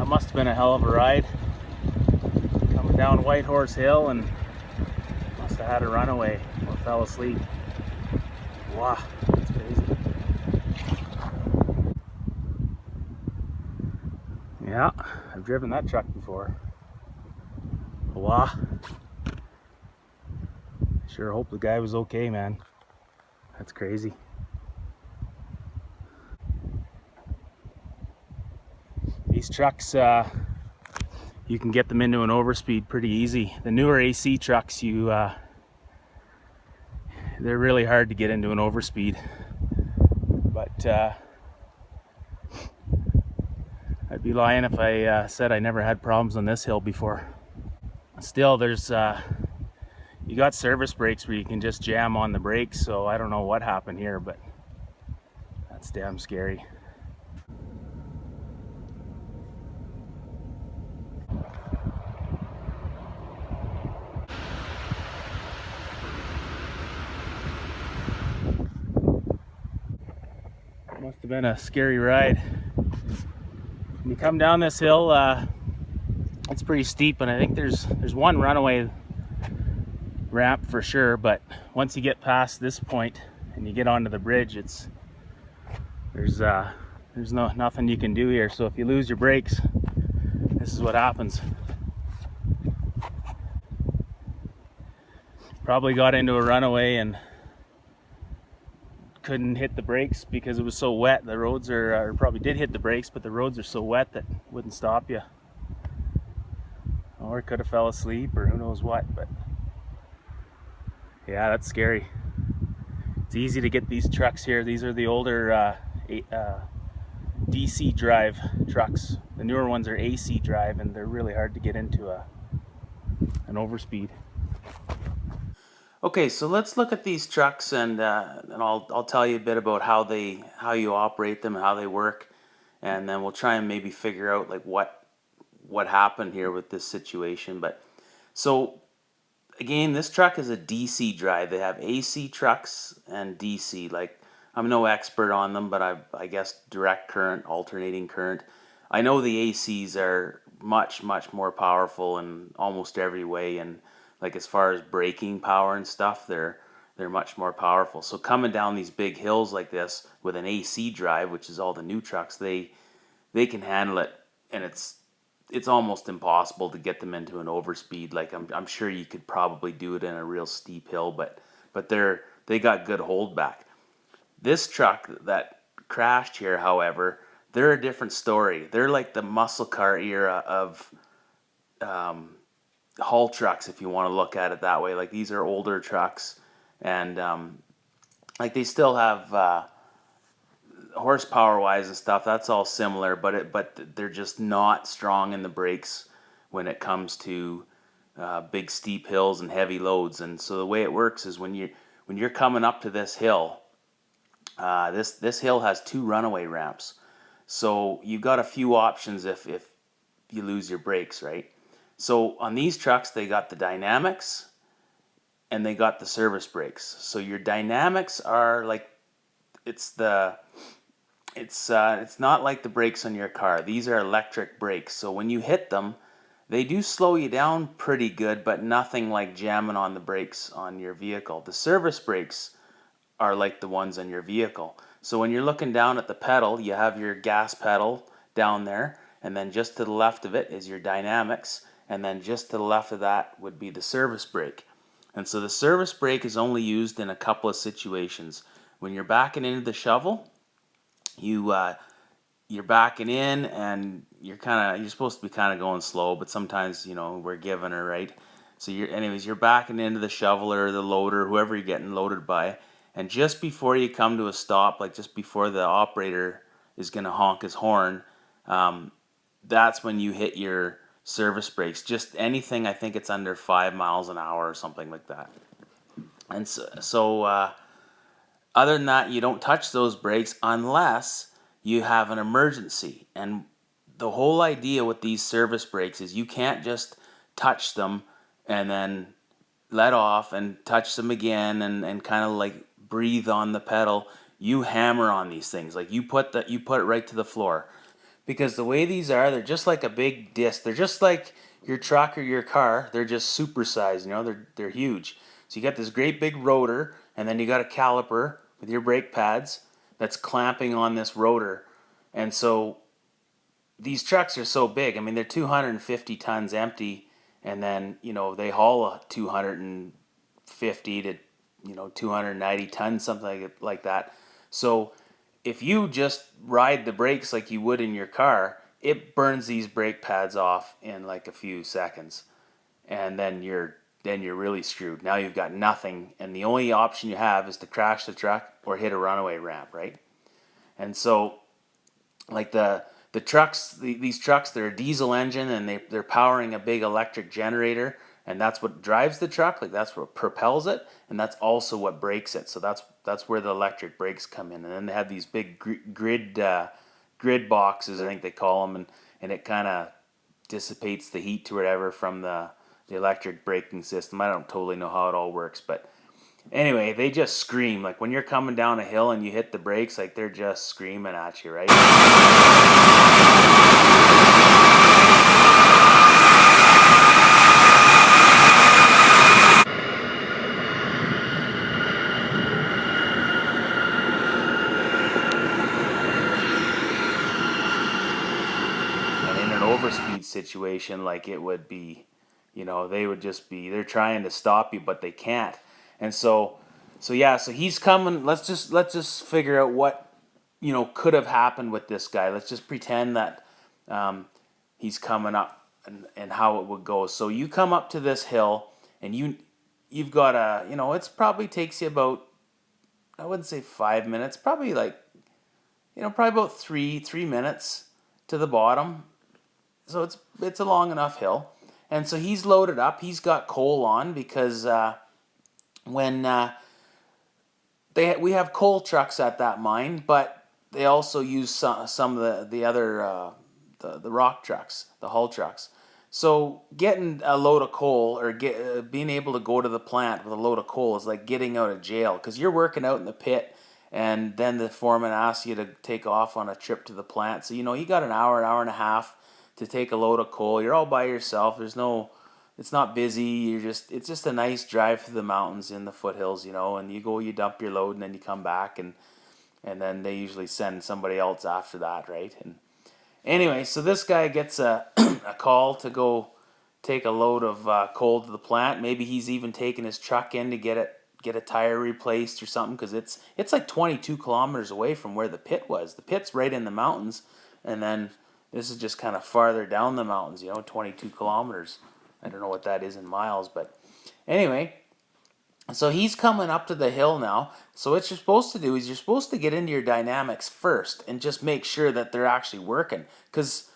That must have been a hell of a ride. Coming down White Horse Hill and must have had a runaway or fell asleep. Wow, that's crazy. Yeah, I've driven that truck before. Wow. Sure hope the guy was okay, man. That's crazy. These trucks, you can get them into an overspeed pretty easy. The newer AC trucks, they're really hard to get into an overspeed. But I'd be lying if I said I never had problems on this hill before. Still, there's you got service brakes where you can just jam on the brakes, so I don't know what happened here, but that's damn scary. Must have been a scary ride. When you come down this hill, it's pretty steep, and I think there's one runaway ramp for sure, but once you get past this point and you get onto the bridge, there's nothing you can do here. So if you lose your brakes, this is what happens. Probably got into a runaway and couldn't hit the brakes because it was so wet. The roads or probably did hit the brakes, but the roads are so wet that wouldn't stop you. Or could have fell asleep or who knows what, but yeah, that's scary. It's easy to get these trucks here. These are the older DC drive trucks. The newer ones are AC drive, and they're really hard to get into an overspeed. Okay, so let's look at these trucks, and I'll tell you a bit about how you operate them, how they work, and then we'll try and maybe figure out like what happened here with this situation. But so again, this truck is a DC drive. They have AC trucks and DC. Like, I'm no expert on them, but I guess direct current, alternating current. I know the ACs are much more powerful in almost every way, and like as far as braking power and stuff, they're much more powerful. So coming down these big hills like this with an AC drive, which is all the new trucks, they can handle it, and it's almost impossible to get them into an overspeed. Like I'm sure you could probably do it in a real steep hill, but they got good holdback. This truck that crashed here, however, they're a different story. They're like the muscle car era of haul trucks, if you want to look at it that way. Like, these are older trucks, and like they still have horsepower wise and stuff. That's all similar, but they're just not strong in the brakes when it comes to big steep hills and heavy loads. And so the way it works is when you're coming up to this hill, this hill has 2 runaway ramps. So you got a few options if you lose your brakes, right? So on these trucks, they got the dynamics and they got the service brakes. So your dynamics are like, it's not like the brakes on your car. These are electric brakes. So when you hit them, they do slow you down pretty good, but nothing like jamming on the brakes on your vehicle. The service brakes are like the ones on your vehicle. So when you're looking down at the pedal, you have your gas pedal down there, and then just to the left of it is your dynamics, and then just to the left of that would be the service brake. And so the service brake is only used in a couple of situations. When you're backing into the shovel, you're backing in, and you're supposed to be kind of going slow, but sometimes we're giving her, right. So you're backing into the shovel or the loader, whoever you're getting loaded by, and just before you come to a stop, like just before the operator is going to honk his horn, that's when you hit your service brakes. Just anything, I think it's under 5 miles an hour or something like that. And so other than that, you don't touch those brakes unless you have an emergency. And the whole idea with these service brakes is you can't just touch them and then let off and touch them again and kind of like breathe on the pedal. You hammer on these things. Like you put it right to the floor. because the way these are, they're just like a big disc. They're just like your truck or your car. They're just supersized, you know, they're huge. So you got this great big rotor, and then you got a caliper with your brake pads that's clamping on this rotor. And so these trucks are so big. I mean, they're 250 tons empty, and then, you know, they haul a 250 to, you know, 290 tons, something like that. So if you just ride the brakes like you would in your car, it burns these brake pads off in like a few seconds, and then you're really screwed. Now you've got nothing, and the only option you have is to crash the truck or hit a runaway ramp, right? And so, like the trucks, these trucks, they're a diesel engine, and they're powering a big electric generator, and that's what drives the truck. Like that's what propels it, and that's also what brakes it. So that's where the electric brakes come in. And then they have these big grid boxes, I think they call them, and it kind of dissipates the heat to whatever from the electric braking system. I don't totally know how it all works, but anyway, they just scream. Like when you're coming down a hill and you hit the brakes, like they're just screaming at you, right? And in an overspeed situation, like it would be, you know, they would just be, they're trying to stop you, but they can't. And so yeah, so he's coming. Let's just figure out what, you know, could have happened with this guy. Let's just pretend that he's coming up, and how it would go. So you come up to this hill, and you've got a, you know, it's probably takes you about, I wouldn't say 5 minutes, probably like, you know, probably about three minutes to the bottom. So it's a long enough hill, and so he's loaded up. He's got coal on because when we have coal trucks at that mine, but they also use some of the other the rock trucks, the haul trucks. So getting a load of coal, or being able to go to the plant with a load of coal, is like getting out of jail, because you're working out in the pit, and then the foreman asks you to take off on a trip to the plant. So you know you got an hour and a half to take a load of coal. You're all by yourself. There's no, it's not busy. It's just a nice drive through the mountains in the foothills, you know. And you go, you dump your load, and then you come back, and then they usually send somebody else after that, right? And anyway, so this guy gets a a call to go take a load of coal to the plant. Maybe he's even taking his truck in to get a tire replaced or something, because it's like 22 kilometers away from where the pit was. The pit's right in the mountains, and then this is just kind of farther down the mountains, you know, 22 kilometers. I don't know what that is in miles, but anyway, so he's coming up to the hill now. So what you're supposed to do is you're supposed to get into your dynamics first and just make sure that they're actually working. Because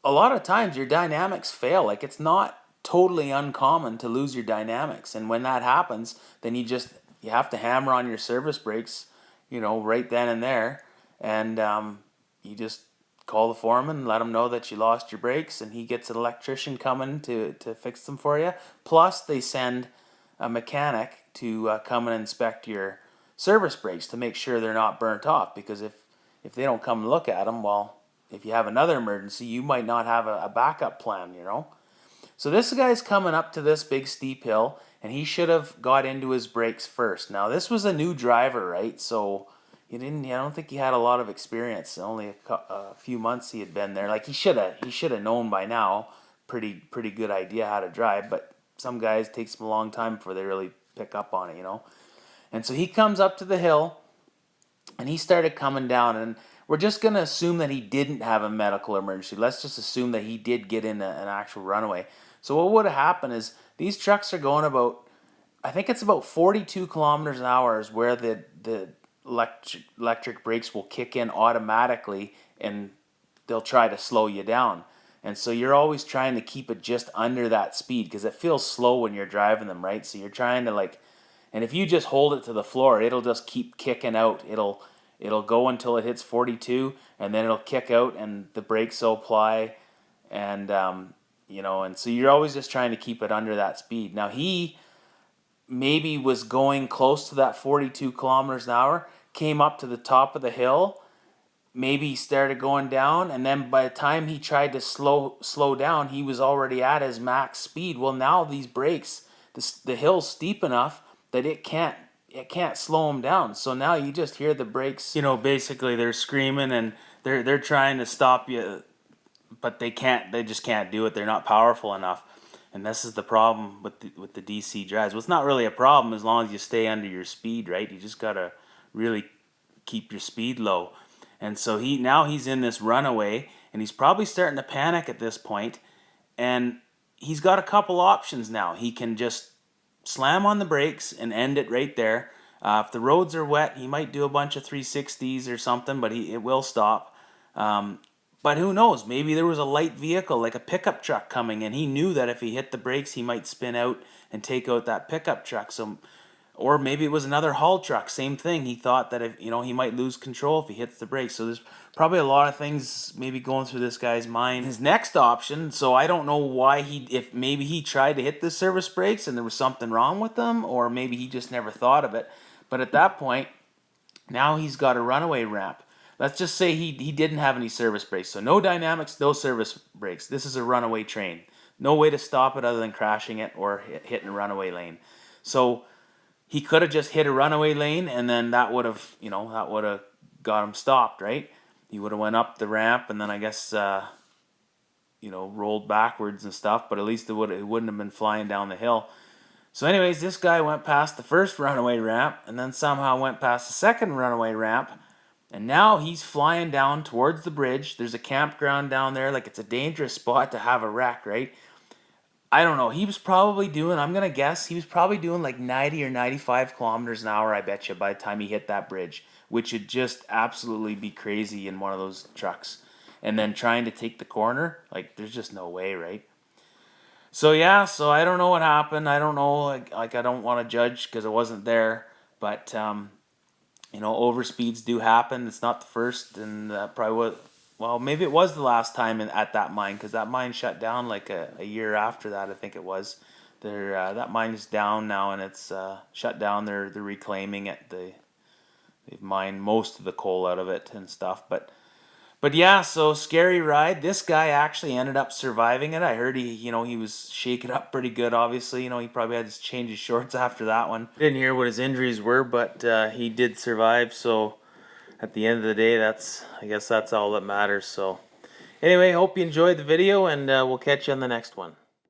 a lot of times your dynamics fail. Like it's not totally uncommon to lose your dynamics. And when that happens, then you have to hammer on your service brakes, you know, right then and there. And you just call the foreman, let him know that you lost your brakes, and he gets an electrician coming to fix them for you. Plus, they send a mechanic to come and inspect your service brakes to make sure they're not burnt off. Because if they don't come and look at them, well, if you have another emergency, you might not have a backup plan, you know. So this guy's coming up to this big steep hill, and he should have got into his brakes first. Now this was a new driver, right? So I don't think he had a lot of experience. Only a few months he had been there. Like he should have known by now. Pretty good idea how to drive, but some guys, it takes them a long time before they really pick up on it, you know. And so he comes up to the hill, and he started coming down, and we're just going to assume that he didn't have a medical emergency. Let's just assume that he did get in an actual runaway. So what would have happened is these trucks are going about, I think it's about 42 kilometers an hour is where the electric brakes will kick in automatically, and they'll try to slow you down. And so you're always trying to keep it just under that speed, because it feels slow when you're driving them, right? So you're trying to like, and if you just hold it to the floor, it'll just keep kicking out. It'll go until it hits 42, and then it'll kick out, and the brakes will apply, and you know, and so you're always just trying to keep it under that speed. Now he maybe was going close to that 42 kilometers an hour, came up to the top of the hill, maybe he started going down, and then by the time he tried to slow down, he was already at his max speed. Well, now these brakes, the hill's steep enough that it can't slow him down. So now you just hear the brakes. You know, basically they're screaming and they're trying to stop you, but they can't. They just can't do it. They're not powerful enough. And this is the problem with the DC drives. Well, it's not really a problem as long as you stay under your speed, right? You just gotta really keep your speed low. And so he's in this runaway, and he's probably starting to panic at this point. And he's got a couple options now. He can just slam on the brakes and end it right there. If the roads are wet, he might do a bunch of 360s or something, but it will stop. But who knows? Maybe there was a light vehicle, like a pickup truck coming, and he knew that if he hit the brakes, he might spin out and take out that pickup truck. So, or maybe it was another haul truck. Same thing. He thought that if he might lose control if he hits the brakes. So there's probably a lot of things maybe going through this guy's mind. His next option. So I don't know why if maybe he tried to hit the service brakes and there was something wrong with them, or maybe he just never thought of it. But at that point, now he's got a runaway ramp. Let's just say he didn't have any service brakes. So no dynamics, no service brakes. This is a runaway train. No way to stop it other than crashing it or hitting a runaway lane. So he could have just hit a runaway lane, and then that would have got him stopped, right? He would have went up the ramp, and then I guess rolled backwards and stuff. But at least it wouldn't have been flying down the hill. So anyways, this guy went past the first runaway ramp, and then somehow went past the second runaway ramp. And now he's flying down towards the bridge. There's a campground down there. Like, it's a dangerous spot to have a wreck, right? I don't know. He was probably doing, I'm going to guess, he was probably doing like 90 or 95 kilometers an hour, I bet you, by the time he hit that bridge, which would just absolutely be crazy in one of those trucks. And then trying to take the corner, like, there's just no way, right? So, yeah, so I don't know what happened. I don't know. Like I don't want to judge because I wasn't there. But, overspeeds do happen. It's not the first, and probably was. Well, maybe it was the last time at that mine, because that mine shut down like a year after that. I think it was. That mine is down now, and it's shut down. They're reclaiming it. They've mined most of the coal out of it and stuff. But yeah, so scary ride. This guy actually ended up surviving it. I heard he was shaken up pretty good. Obviously, he probably had to change his shorts after that one. Didn't hear what his injuries were, but he did survive. So at the end of the day, I guess that's all that matters. So anyway, hope you enjoyed the video, and we'll catch you on the next one.